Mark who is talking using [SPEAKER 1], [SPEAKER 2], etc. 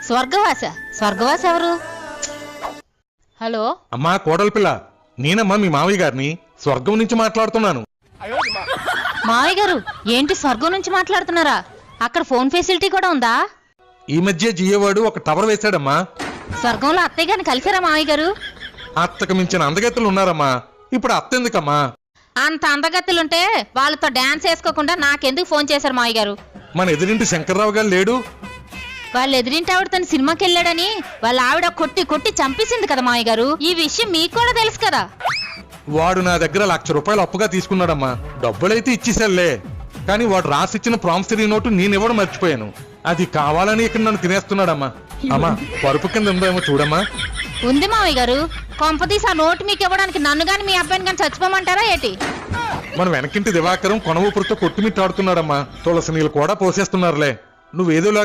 [SPEAKER 1] స్వర్గవాస ఎవరు? హలో
[SPEAKER 2] అమ్మా కోడలి పిల్ల, నేనమ్మా మీ మావయ్య గారిని స్వర్గం నుంచి మాట్లాడుతున్నాను.
[SPEAKER 1] మావయ్య గారు ఏంటి స్వర్గం నుంచి మాట్లాడుతున్నారా? అక్కడ ఫోన్ ఫెసిలిటీ కూడా ఉందా?
[SPEAKER 2] ఈ మధ్య జియోవాడు ఒక టవర్ వేశాడమ్మా.
[SPEAKER 1] స్వర్గంలో అత్తయ్య గారిని కలిసారా మావయ్య గారు?
[SPEAKER 2] అత్తకు మించిన అందగత్తెలు ఉన్నారమ్మా. ఇప్పుడు అత్త ఎందుకమ్మా?
[SPEAKER 1] అంత అందగత్తులుంటే వాళ్ళతో డాన్స్ వేసుకోకుండా నాకెందుకు ఫోన్ చేశారు మావయ్య గారు?
[SPEAKER 2] మన ఎదురింటి శంకర్రావు గారు లేడు?
[SPEAKER 1] వాళ్ళు ఎదురింటి ఆవిడ తన సినిమాకి వెళ్ళాడని వాళ్ళ ఆవిడ కొట్టి కొట్టి చంపేసింది కదా మావయ్య గారు. ఈ విషయం మీకు కూడా తెలుసు కదా.
[SPEAKER 2] వాడు నా దగ్గర ₹1,00,000 అప్పుగా తీసుకున్నాడమ్మా. డబ్బులైతే ఇచ్చేసాలే, కానీ వాడు రాసిచ్చిన ప్రామిసరీ నోటు నేనివ్వడం మర్చిపోయాను. అది కావాలని ఇక్కడ నన్ను తినేస్తున్నాడమ్మా. అమ్మా పరుపు కింద ఉందేమో చూడమ్మా.
[SPEAKER 1] ఉంది మావయ్య గారు. కొంపతీసి ఆ నోటు మీకు ఇవ్వడానికి నన్ను గాని మీ అబ్బాయిని గాని చచ్చిపోమంటారా ఏంటి?
[SPEAKER 2] మన వెనకింటి దివాకరం కొన ఊపిరితో కొట్టుమిట్టాడుతున్నాడమ్మా. తులసి నీళ్ళు కూడా పోసేస్తున్నారులే. నువ్వేదోలాగా